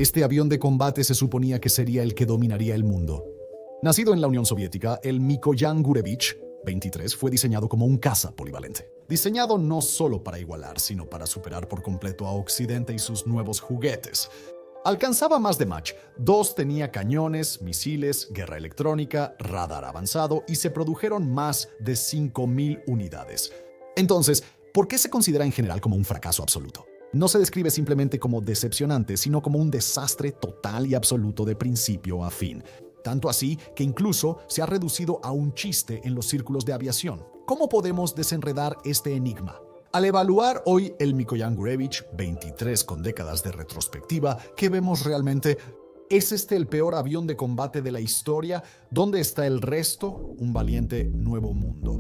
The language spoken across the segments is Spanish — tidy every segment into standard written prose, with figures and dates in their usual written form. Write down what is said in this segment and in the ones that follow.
Este avión de combate se suponía que sería el que dominaría el mundo. Nacido en la Unión Soviética, el Mikoyan Gurevich 23 fue diseñado como un caza polivalente. Diseñado no solo para igualar, sino para superar por completo a Occidente y sus nuevos juguetes. Alcanzaba más de Mach 2, tenía cañones, misiles, guerra electrónica, radar avanzado y se produjeron más de 5.000 unidades. Entonces, ¿por qué se considera en general como un fracaso absoluto? No se describe simplemente como decepcionante, sino como un desastre total y absoluto de principio a fin. Tanto así que incluso se ha reducido a un chiste en los círculos de aviación. ¿Cómo podemos desenredar este enigma? Al evaluar hoy el Mikoyan Gurevich 23 con décadas de retrospectiva, ¿qué vemos realmente? ¿Es este el peor avión de combate de la historia? ¿Dónde está el resto? Un valiente nuevo mundo.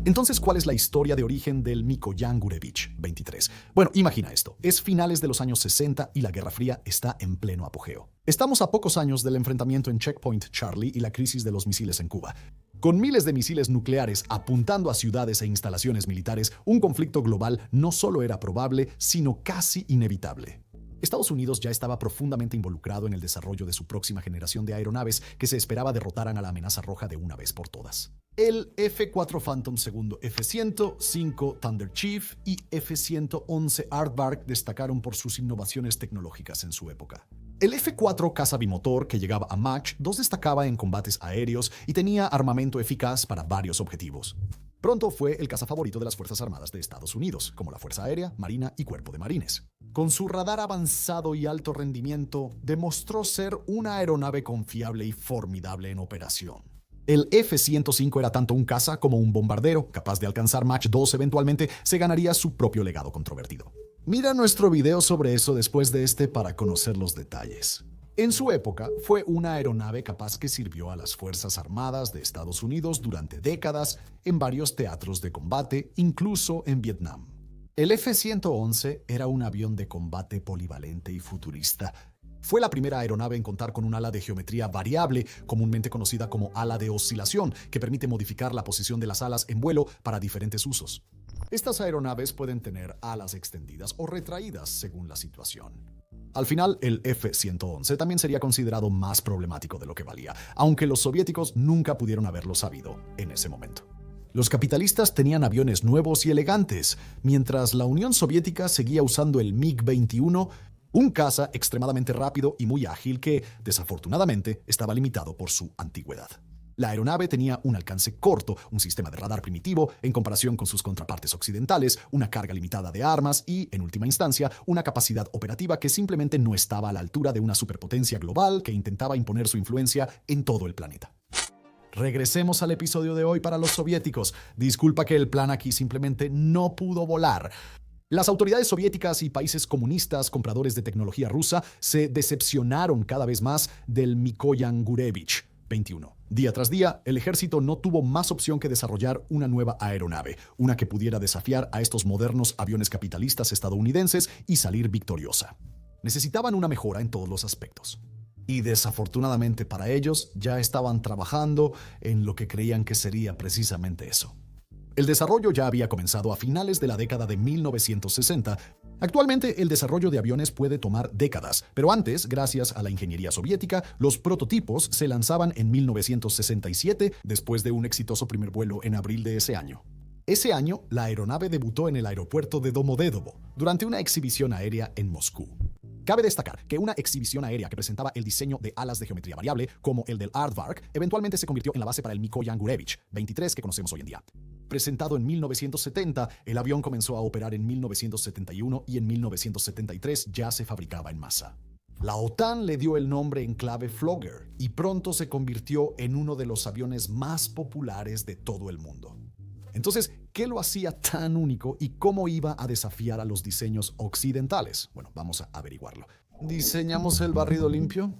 Entonces, ¿cuál es la historia de origen del Mikoyan Gurevich 23? Bueno, imagina esto. Es finales de los años 60 y la Guerra Fría está en pleno apogeo. Estamos a pocos años del enfrentamiento en Checkpoint Charlie y la crisis de los misiles en Cuba. Con miles de misiles nucleares apuntando a ciudades e instalaciones militares, un conflicto global no solo era probable, sino casi inevitable. Estados Unidos ya estaba profundamente involucrado en el desarrollo de su próxima generación de aeronaves que se esperaba derrotaran a la amenaza roja de una vez por todas. El F-4 Phantom II, F-105 Thunder Chief y F-111 Aardvark destacaron por sus innovaciones tecnológicas en su época. El F-4 caza bimotor, que llegaba a Mach 2, destacaba en combates aéreos y tenía armamento eficaz para varios objetivos. Pronto fue el caza favorito de las Fuerzas Armadas de Estados Unidos, como la Fuerza Aérea, Marina y Cuerpo de Marines. Con su radar avanzado y alto rendimiento, demostró ser una aeronave confiable y formidable en operación. El F-105 era tanto un caza como un bombardero, capaz de alcanzar Mach 2 eventualmente, se ganaría su propio legado controvertido. Mira nuestro video sobre eso después de este para conocer los detalles. En su época, fue una aeronave capaz que sirvió a las Fuerzas Armadas de Estados Unidos durante décadas en varios teatros de combate, incluso en Vietnam. El F-111 era un avión de combate polivalente y futurista. Fue la primera aeronave en contar con un ala de geometría variable, comúnmente conocida como ala de oscilación, que permite modificar la posición de las alas en vuelo para diferentes usos. Estas aeronaves pueden tener alas extendidas o retraídas según la situación. Al final, el F-111 también sería considerado más problemático de lo que valía, aunque los soviéticos nunca pudieron haberlo sabido en ese momento. Los capitalistas tenían aviones nuevos y elegantes, mientras la Unión Soviética seguía usando el MiG-21, un caza extremadamente rápido y muy ágil que, desafortunadamente, estaba limitado por su antigüedad. La aeronave tenía un alcance corto, un sistema de radar primitivo en comparación con sus contrapartes occidentales, una carga limitada de armas y, en última instancia, una capacidad operativa que simplemente no estaba a la altura de una superpotencia global que intentaba imponer su influencia en todo el planeta. Regresemos al episodio de hoy para los soviéticos. Disculpa que el plan aquí simplemente no pudo volar. Las autoridades soviéticas y países comunistas compradores de tecnología rusa se decepcionaron cada vez más del Mikoyan Gurevich 21. Día tras día, el ejército no tuvo más opción que desarrollar una nueva aeronave, una que pudiera desafiar a estos modernos aviones capitalistas estadounidenses y salir victoriosa. Necesitaban una mejora en todos los aspectos. Y desafortunadamente para ellos, ya estaban trabajando en lo que creían que sería precisamente eso. El desarrollo ya había comenzado a finales de la década de 1960. Actualmente, el desarrollo de aviones puede tomar décadas, pero antes, gracias a la ingeniería soviética, los prototipos se lanzaban en 1967, después de un exitoso primer vuelo en abril de ese año. Ese año, la aeronave debutó en el aeropuerto de Domodedovo, durante una exhibición aérea en Moscú. Cabe destacar que una exhibición aérea que presentaba el diseño de alas de geometría variable, como el del Aardvark, eventualmente se convirtió en la base para el Mikoyan Gurevich 23 que conocemos hoy en día. Presentado en 1970, el avión comenzó a operar en 1971 y en 1973 ya se fabricaba en masa. La OTAN le dio el nombre en clave Flogger y pronto se convirtió en uno de los aviones más populares de todo el mundo. Entonces, ¿qué lo hacía tan único y cómo iba a desafiar a los diseños occidentales? Bueno, vamos a averiguarlo. ¿Diseñamos el barrido limpio?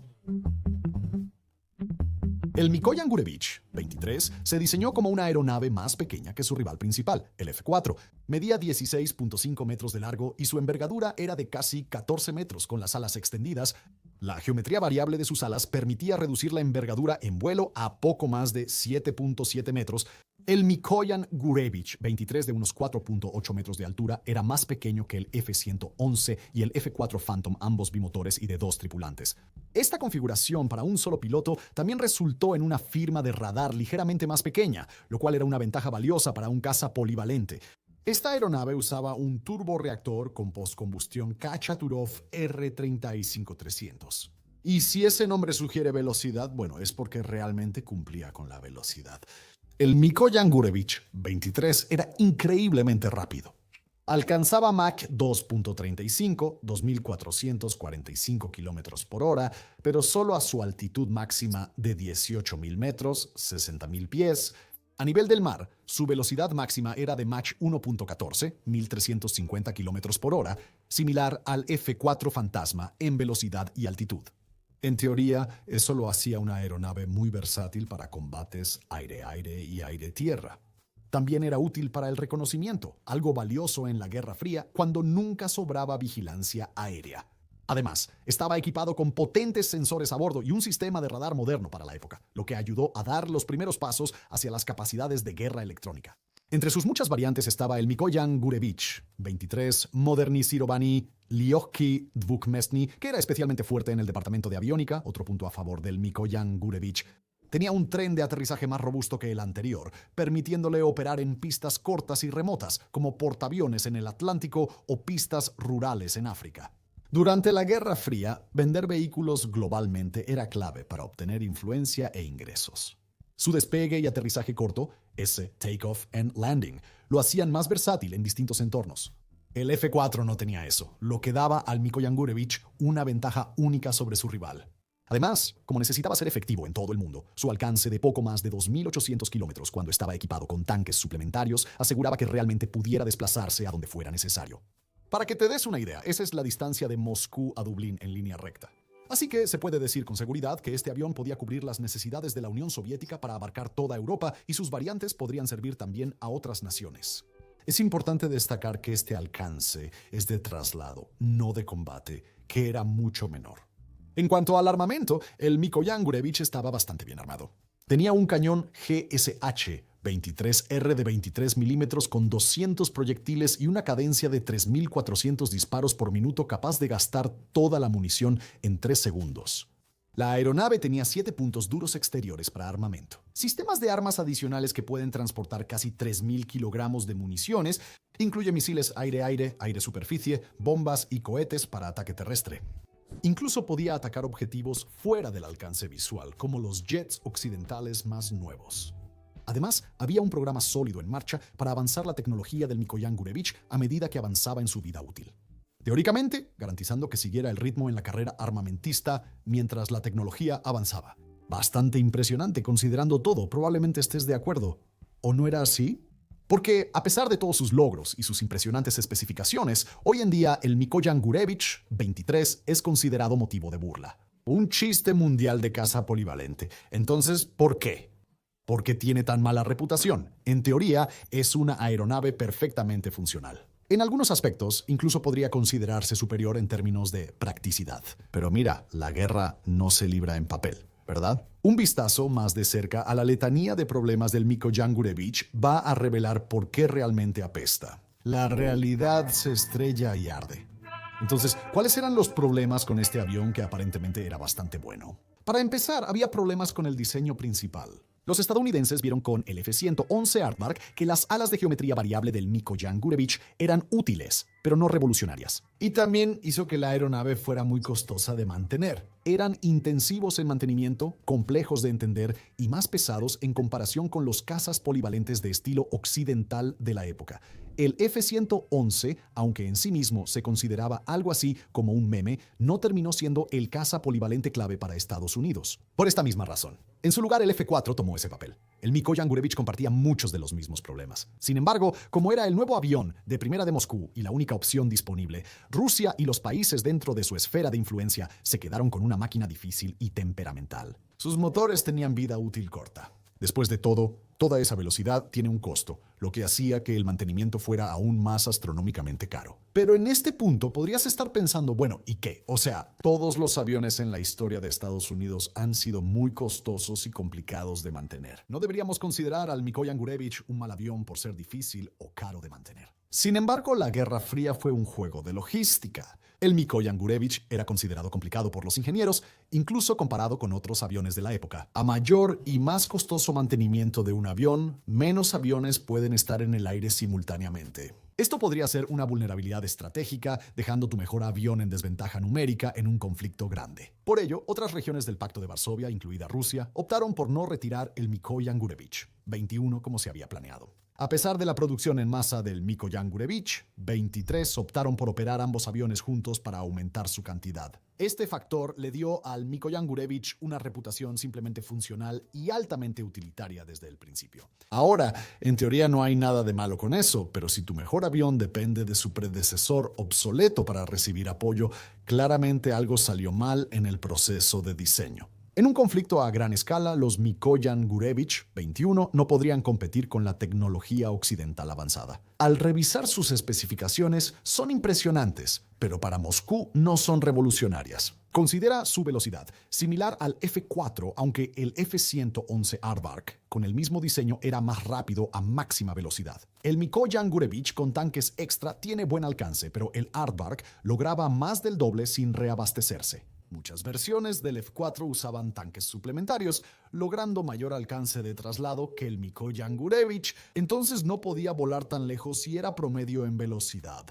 El Mikoyan Gurevich 23 se diseñó como una aeronave más pequeña que su rival principal, el F-4. Medía 16.5 metros de largo y su envergadura era de casi 14 metros con las alas extendidas. La geometría variable de sus alas permitía reducir la envergadura en vuelo a poco más de 7.7 metros. El Mikoyan Gurevich 23 de unos 4.8 metros de altura era más pequeño que el F-111 y el F-4 Phantom, ambos bimotores y de 2 tripulantes. Esta configuración para un solo piloto también resultó en una firma de radar ligeramente más pequeña, lo cual era una ventaja valiosa para un caza polivalente. Esta aeronave usaba un turborreactor con postcombustión Kachaturov R-35300. Y si ese nombre sugiere velocidad, bueno, es porque realmente cumplía con la velocidad. El Mikoyan Gurevich 23 era increíblemente rápido. Alcanzaba Mach 2.35, 2.445 km por hora, pero solo a su altitud máxima de 18.000 metros, 60.000 pies. A nivel del mar, su velocidad máxima era de Mach 1.14, 1.350 km por hora, similar al F-4 Fantasma en velocidad y altitud. En teoría, eso lo hacía una aeronave muy versátil para combates aire-aire y aire-tierra. También era útil para el reconocimiento, algo valioso en la Guerra Fría cuando nunca sobraba vigilancia aérea. Además, estaba equipado con potentes sensores a bordo y un sistema de radar moderno para la época, lo que ayudó a dar los primeros pasos hacia las capacidades de guerra electrónica. Entre sus muchas variantes estaba el Mikoyan Gurevich 23 Modernizirovaný Lehký Dvoumestný, que era especialmente fuerte en el departamento de aviónica, otro punto a favor del Mikoyan Gurevich. Tenía un tren de aterrizaje más robusto que el anterior, permitiéndole operar en pistas cortas y remotas, como portaaviones en el Atlántico o pistas rurales en África. Durante la Guerra Fría, vender vehículos globalmente era clave para obtener influencia e ingresos. Su despegue y aterrizaje corto, ese takeoff and landing, lo hacían más versátil en distintos entornos. El F-4 no tenía eso, lo que daba al Mikoyan Gurevich una ventaja única sobre su rival. Además, como necesitaba ser efectivo en todo el mundo, su alcance de poco más de 2.800 kilómetros cuando estaba equipado con tanques suplementarios aseguraba que realmente pudiera desplazarse a donde fuera necesario. Para que te des una idea, esa es la distancia de Moscú a Dublín en línea recta. Así que se puede decir con seguridad que este avión podía cubrir las necesidades de la Unión Soviética para abarcar toda Europa y sus variantes podrían servir también a otras naciones. Es importante destacar que este alcance es de traslado, no de combate, que era mucho menor. En cuanto al armamento, el Mikoyan Gurevich estaba bastante bien armado. Tenía un cañón GSH-23R de 23 milímetros con 200 proyectiles y una cadencia de 3.400 disparos por minuto capaz de gastar toda la munición en 3 segundos. La aeronave tenía 7 puntos duros exteriores para armamento, sistemas de armas adicionales que pueden transportar casi 3.000 kilogramos de municiones, incluye misiles aire-aire, aire-superficie, bombas y cohetes para ataque terrestre. Incluso podía atacar objetivos fuera del alcance visual, como los jets occidentales más nuevos. Además, había un programa sólido en marcha para avanzar la tecnología del Mikoyan Gurevich a medida que avanzaba en su vida útil. Teóricamente, garantizando que siguiera el ritmo en la carrera armamentista mientras la tecnología avanzaba. Bastante impresionante considerando todo, probablemente estés de acuerdo. ¿O no era así? Porque, a pesar de todos sus logros y sus impresionantes especificaciones, hoy en día el Mikoyan Gurevich 23 es considerado motivo de burla. Un chiste mundial de caza polivalente. Entonces, ¿por qué? ¿Por qué tiene tan mala reputación? En teoría, es una aeronave perfectamente funcional. En algunos aspectos, incluso podría considerarse superior en términos de practicidad. Pero mira, la guerra no se libra en papel, ¿verdad? Un vistazo más de cerca a la letanía de problemas del Mikoyan Gurevich va a revelar por qué realmente apesta. La realidad se estrella y arde. Entonces, ¿cuáles eran los problemas con este avión que aparentemente era bastante bueno? Para empezar, había problemas con el diseño principal. Los estadounidenses vieron con el F-111 Aardvark que las alas de geometría variable del Mikoyan Gurevich eran útiles, pero no revolucionarias. Y también hizo que la aeronave fuera muy costosa de mantener. Eran intensivos en mantenimiento, complejos de entender y más pesados en comparación con los cazas polivalentes de estilo occidental de la época. El F-111, aunque en sí mismo se consideraba algo así como un meme, no terminó siendo el caza polivalente clave para Estados Unidos. Por esta misma razón. En su lugar, el F-4 tomó ese papel. El Mikoyan Gurevich compartía muchos de los mismos problemas. Sin embargo, como era el nuevo avión de primera de Moscú y la única opción disponible, Rusia y los países dentro de su esfera de influencia se quedaron con una máquina difícil y temperamental. Sus motores tenían vida útil corta. Después de todo, toda esa velocidad tiene un costo, lo que hacía que el mantenimiento fuera aún más astronómicamente caro. Pero en este punto podrías estar pensando, bueno, ¿y qué? O sea, todos los aviones en la historia de Estados Unidos han sido muy costosos y complicados de mantener. ¿No deberíamos considerar al Mikoyan Gurevich un mal avión por ser difícil o caro de mantener? Sin embargo, la Guerra Fría fue un juego de logística. El Mikoyan Gurevich era considerado complicado por los ingenieros, incluso comparado con otros aviones de la época. A mayor y más costoso mantenimiento de un avión, menos aviones pueden estar en el aire simultáneamente. Esto podría ser una vulnerabilidad estratégica, dejando tu mejor avión en desventaja numérica en un conflicto grande. Por ello, otras regiones del Pacto de Varsovia, incluida Rusia, optaron por no retirar el Mikoyan Gurevich 21 como se había planeado. A pesar de la producción en masa del Mikoyan Gurevich, 23 optaron por operar ambos aviones juntos para aumentar su cantidad. Este factor le dio al Mikoyan Gurevich una reputación simplemente funcional y altamente utilitaria desde el principio. Ahora, en teoría no hay nada de malo con eso, pero si tu mejor avión depende de su predecesor obsoleto para recibir apoyo, claramente algo salió mal en el proceso de diseño. En un conflicto a gran escala, los Mikoyan Gurevich 21 no podrían competir con la tecnología occidental avanzada. Al revisar sus especificaciones, son impresionantes, pero para Moscú no son revolucionarias. Considera su velocidad, similar al F-4, aunque el F-111 Aardvark, con el mismo diseño, era más rápido a máxima velocidad. El Mikoyan Gurevich con tanques extra tiene buen alcance, pero el Aardvark lograba más del doble sin reabastecerse. Muchas versiones del F-4 usaban tanques suplementarios, logrando mayor alcance de traslado que el Mikoyan Gurevich, entonces no podía volar tan lejos y era promedio en velocidad.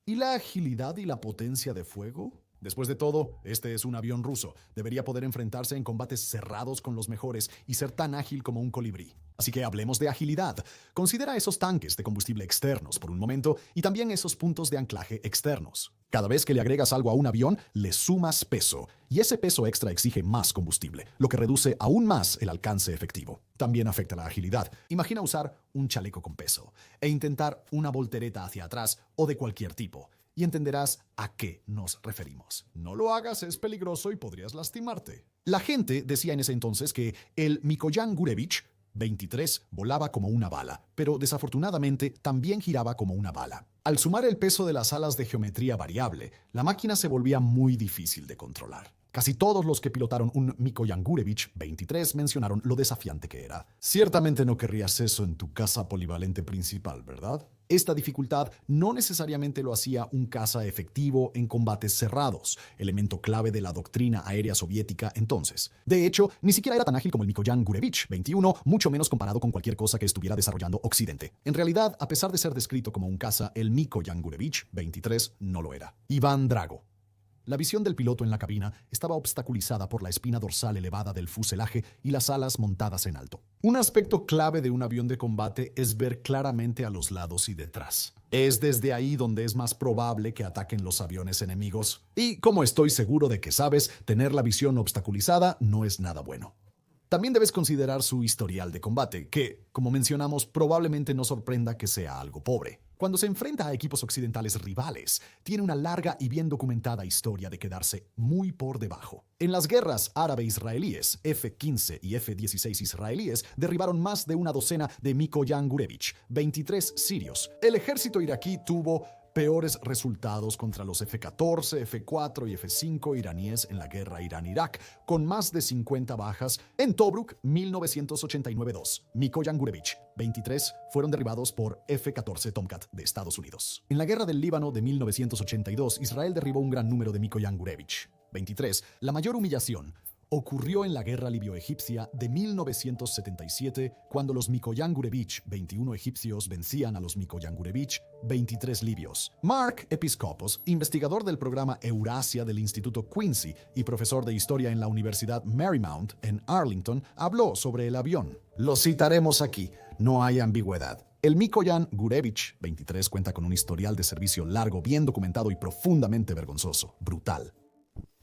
¿Y la agilidad y la potencia de fuego? Después de todo, este es un avión ruso. Debería poder enfrentarse en combates cerrados con los mejores y ser tan ágil como un colibrí. Así que hablemos de agilidad. Considera esos tanques de combustible externos por un momento y también esos puntos de anclaje externos. Cada vez que le agregas algo a un avión, le sumas peso, y ese peso extra exige más combustible, lo que reduce aún más el alcance efectivo. También afecta la agilidad. Imagina usar un chaleco con peso e intentar una voltereta hacia atrás o de cualquier tipo, y entenderás a qué nos referimos. No lo hagas, es peligroso y podrías lastimarte. La gente decía en ese entonces que el Mikoyan Gurevich 23 volaba como una bala, pero desafortunadamente también giraba como una bala. Al sumar el peso de las alas de geometría variable, la máquina se volvía muy difícil de controlar. Casi todos los que pilotaron un Mikoyan Gurevich 23 mencionaron lo desafiante que era. Ciertamente no querrías eso en tu caza polivalente principal, ¿verdad? Esta dificultad no necesariamente lo hacía un caza efectivo en combates cerrados, elemento clave de la doctrina aérea soviética entonces. De hecho, ni siquiera era tan ágil como el Mikoyan Gurevich 21, mucho menos comparado con cualquier cosa que estuviera desarrollando Occidente. En realidad, a pesar de ser descrito como un caza, el Mikoyan Gurevich 23 no lo era. Iván Drago. La visión del piloto en la cabina estaba obstaculizada por la espina dorsal elevada del fuselaje y las alas montadas en alto. Un aspecto clave de un avión de combate es ver claramente a los lados y detrás. Es desde ahí donde es más probable que ataquen los aviones enemigos. Y, como estoy seguro de que sabes, tener la visión obstaculizada no es nada bueno. También debes considerar su historial de combate, que, como mencionamos, probablemente no sorprenda que sea algo pobre. Cuando se enfrenta a equipos occidentales rivales, tiene una larga y bien documentada historia de quedarse muy por debajo. En las guerras árabe-israelíes, F-15 y F-16 israelíes derribaron más de una docena de Mikoyan Gurevich, 23 sirios. El ejército iraquí tuvo peores resultados contra los F-14, F-4 y F-5 iraníes en la guerra Irán-Irak, con más de 50 bajas. En Tobruk, 1989-2, Mikoyan Gurevich 23 fueron derribados por F-14 Tomcat de Estados Unidos. En la guerra del Líbano de 1982, Israel derribó un gran número de Mikoyan Gurevich 23. La mayor humillación ocurrió en la guerra libio-egipcia de 1977, cuando los Mikoyan Gurevich 21 egipcios vencían a los Mikoyan Gurevich 23 libios. Mark Episcopos, investigador del programa Eurasia del Instituto Quincy y profesor de historia en la Universidad Marymount en Arlington, habló sobre el avión. Lo citaremos aquí, no hay ambigüedad. El Mikoyan Gurevich 23 cuenta con un historial de servicio largo, bien documentado y profundamente vergonzoso, brutal.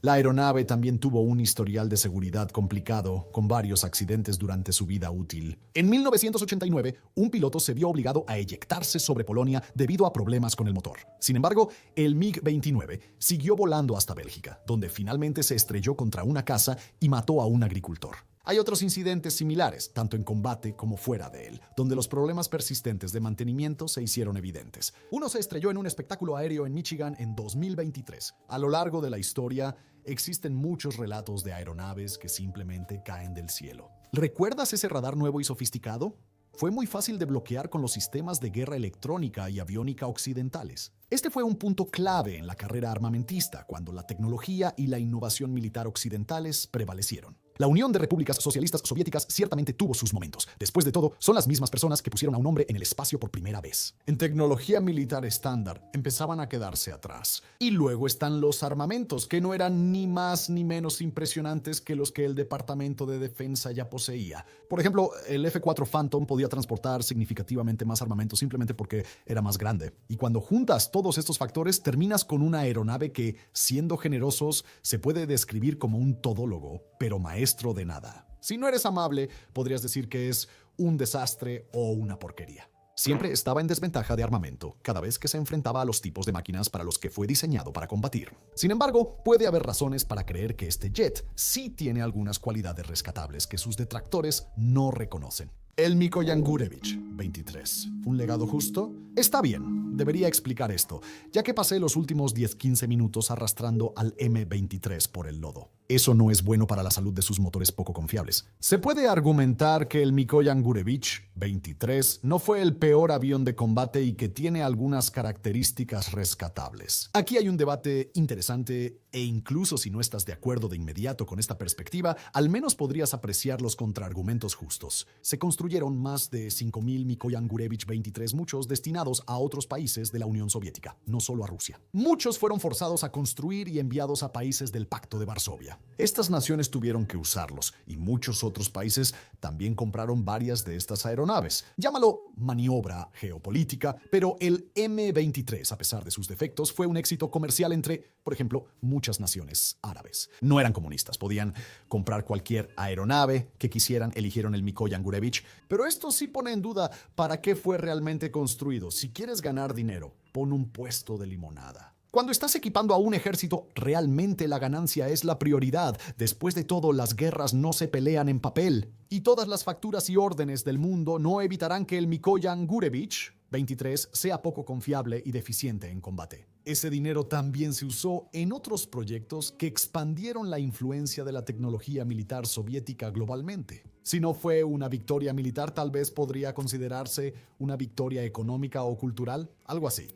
La aeronave también tuvo un historial de seguridad complicado, con varios accidentes durante su vida útil. En 1989, un piloto se vio obligado a eyectarse sobre Polonia debido a problemas con el motor. Sin embargo, el MiG-29 siguió volando hasta Bélgica, donde finalmente se estrelló contra una casa y mató a un agricultor. Hay otros incidentes similares, tanto en combate como fuera de él, donde los problemas persistentes de mantenimiento se hicieron evidentes. Uno se estrelló en un espectáculo aéreo en Michigan en 2023. A lo largo de la historia, existen muchos relatos de aeronaves que simplemente caen del cielo. ¿Recuerdas ese radar nuevo y sofisticado? Fue muy fácil de bloquear con los sistemas de guerra electrónica y aviónica occidentales. Este fue un punto clave en la carrera armamentista, cuando la tecnología y la innovación militar occidentales prevalecieron. La Unión de Repúblicas Socialistas Soviéticas ciertamente tuvo sus momentos. Después de todo, son las mismas personas que pusieron a un hombre en el espacio por primera vez. En tecnología militar estándar, empezaban a quedarse atrás. Y luego están los armamentos, que no eran ni más ni menos impresionantes que los que el Departamento de Defensa ya poseía. Por ejemplo, el F-4 Phantom podía transportar significativamente más armamento simplemente porque era más grande. Y cuando juntas todos estos factores, terminas con una aeronave que, siendo generosos, se puede describir como un todólogo, pero maestro de nada. Si no eres amable, podrías decir que es un desastre o una porquería. Siempre estaba en desventaja de armamento cada vez que se enfrentaba a los tipos de máquinas para los que fue diseñado para combatir. Sin embargo, puede haber razones para creer que este jet sí tiene algunas cualidades rescatables que sus detractores no reconocen. El Mikoyan Gurevich 23. ¿Un legado justo? Está bien, debería explicar esto, ya que pasé los últimos 10-15 minutos arrastrando al M23 por el lodo. Eso no es bueno para la salud de sus motores poco confiables. Se puede argumentar que el Mikoyan Gurevich 23 no fue el peor avión de combate y que tiene algunas características rescatables. Aquí hay un debate interesante e incluso si no estás de acuerdo de inmediato con esta perspectiva, al menos podrías apreciar los contraargumentos justos. Se construyeron más de 5.000 Mikoyan Gurevich 23, muchos destinados a otros países de la Unión Soviética, no solo a Rusia. Muchos fueron forzados a construir y enviados a países del Pacto de Varsovia. Estas naciones tuvieron que usarlos y muchos otros países también compraron varias de estas aeronaves. Llámalo maniobra geopolítica, pero el M23, a pesar de sus defectos, fue un éxito comercial entre, por ejemplo, muchas naciones árabes. No eran comunistas, podían comprar cualquier aeronave que quisieran, eligieron el Mikoyan Gurevich, pero esto sí pone en duda para qué fue realmente construido. Si quieres ganar dinero, pon un puesto de limonada. Cuando estás equipando a un ejército, realmente la ganancia es la prioridad. Después de todo, las guerras no se pelean en papel. Y todas las facturas y órdenes del mundo no evitarán que el Mikoyan Gurevich 23 sea poco confiable y deficiente en combate. Ese dinero también se usó en otros proyectos que expandieron la influencia de la tecnología militar soviética globalmente. Si no fue una victoria militar, tal vez podría considerarse una victoria económica o cultural, algo así.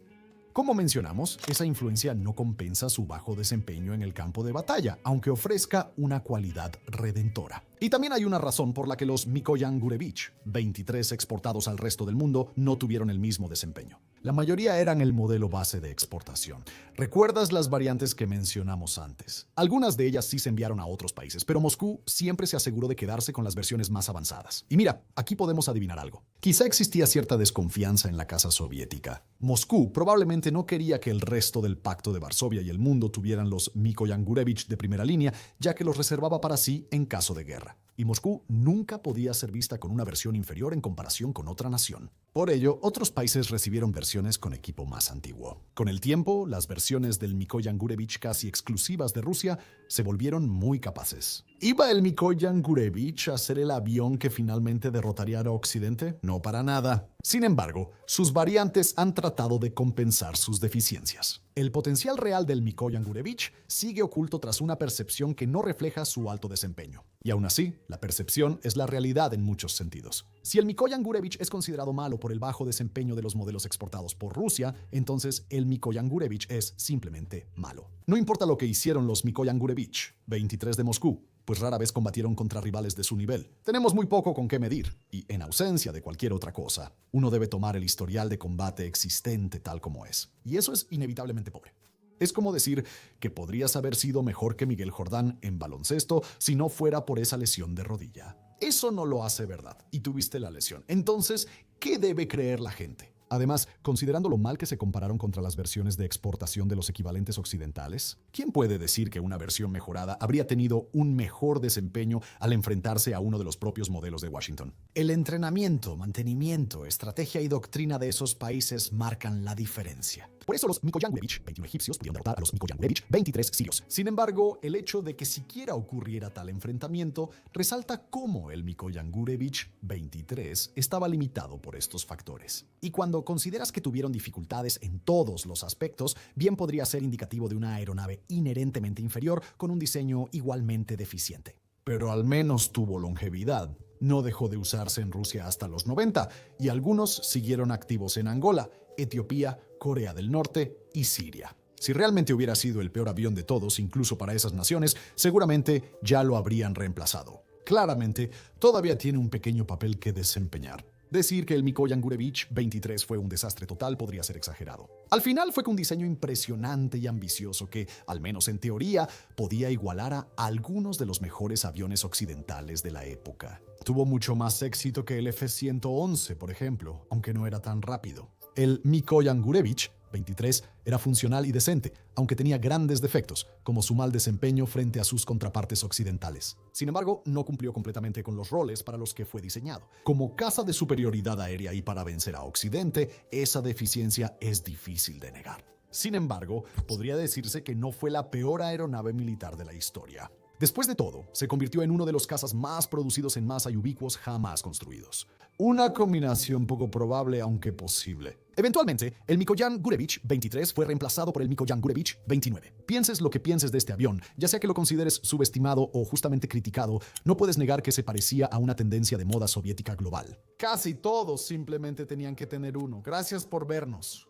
Como mencionamos, esa influencia no compensa su bajo desempeño en el campo de batalla, aunque ofrezca una cualidad redentora. Y también hay una razón por la que los Mikoyan Gurevich 23 exportados al resto del mundo no tuvieron el mismo desempeño. La mayoría eran el modelo base de exportación. ¿Recuerdas las variantes que mencionamos antes? Algunas de ellas sí se enviaron a otros países, pero Moscú siempre se aseguró de quedarse con las versiones más avanzadas. Y mira, aquí podemos adivinar algo. Quizá existía cierta desconfianza en la casa soviética. Moscú probablemente no quería que el resto del Pacto de Varsovia y el mundo tuvieran los Mikoyan Gurevich de primera línea, ya que los reservaba para sí en caso de guerra. Y Moscú nunca podía ser vista con una versión inferior en comparación con otra nación. Por ello, otros países recibieron versiones con equipo más antiguo. Con el tiempo, las versiones del Mikoyan Gurevich casi exclusivas de Rusia se volvieron muy capaces. ¿Iba el Mikoyan Gurevich a ser el avión que finalmente derrotaría a Occidente? No para nada. Sin embargo, sus variantes han tratado de compensar sus deficiencias. El potencial real del Mikoyan Gurevich sigue oculto tras una percepción que no refleja su alto desempeño. Y aún así, la percepción es la realidad en muchos sentidos. Si el Mikoyan Gurevich es considerado malo por el bajo desempeño de los modelos exportados por Rusia, entonces el Mikoyan Gurevich es simplemente malo. No importa lo que hicieron los Mikoyan Gurevich 23 de Moscú, pues rara vez combatieron contra rivales de su nivel. Tenemos muy poco con qué medir, y en ausencia de cualquier otra cosa, uno debe tomar el historial de combate existente tal como es. Y eso es inevitablemente pobre. Es como decir que podrías haber sido mejor que Miguel Jordán en baloncesto si no fuera por esa lesión de rodilla. Eso no lo hace verdad, y tuviste la lesión. Entonces, ¿qué debe creer la gente? Además, considerando lo mal que se compararon contra las versiones de exportación de los equivalentes occidentales, ¿quién puede decir que una versión mejorada habría tenido un mejor desempeño al enfrentarse a uno de los propios modelos de Washington? El entrenamiento, mantenimiento, estrategia y doctrina de esos países marcan la diferencia. Por eso los Mikoyan Gurevich, 21 egipcios, pudieron derrotar a los Mikoyan Gurevich, 23 sirios. Sin embargo, el hecho de que siquiera ocurriera tal enfrentamiento resalta cómo el Mikoyan Gurevich, 23, estaba limitado por estos factores. Y cuando consideras que tuvieron dificultades en todos los aspectos, bien podría ser indicativo de una aeronave inherentemente inferior con un diseño igualmente deficiente. Pero al menos tuvo longevidad. No dejó de usarse en Rusia hasta los 90 y algunos siguieron activos en Angola, Etiopía, Corea del Norte y Siria. Si realmente hubiera sido el peor avión de todos, incluso para esas naciones, seguramente ya lo habrían reemplazado. Claramente, todavía tiene un pequeño papel que desempeñar. Decir que el Mikoyan Gurevich 23 fue un desastre total podría ser exagerado. Al final fue con un diseño impresionante y ambicioso que, al menos en teoría, podía igualar a algunos de los mejores aviones occidentales de la época. Tuvo mucho más éxito que el F-111, por ejemplo, aunque no era tan rápido. El Mikoyan Gurevich 23 era funcional y decente, aunque tenía grandes defectos, como su mal desempeño frente a sus contrapartes occidentales. Sin embargo, no cumplió completamente con los roles para los que fue diseñado. Como caza de superioridad aérea y para vencer a Occidente, esa deficiencia es difícil de negar. Sin embargo, podría decirse que no fue la peor aeronave militar de la historia. Después de todo, se convirtió en uno de los cazas más producidos en masa y ubicuos jamás construidos. Una combinación poco probable, aunque posible. Eventualmente, el Mikoyan Gurevich 23 fue reemplazado por el Mikoyan Gurevich 29. Pienses lo que pienses de este avión, ya sea que lo consideres subestimado o justamente criticado, no puedes negar que se parecía a una tendencia de moda soviética global. Casi todos simplemente tenían que tener uno. Gracias por vernos.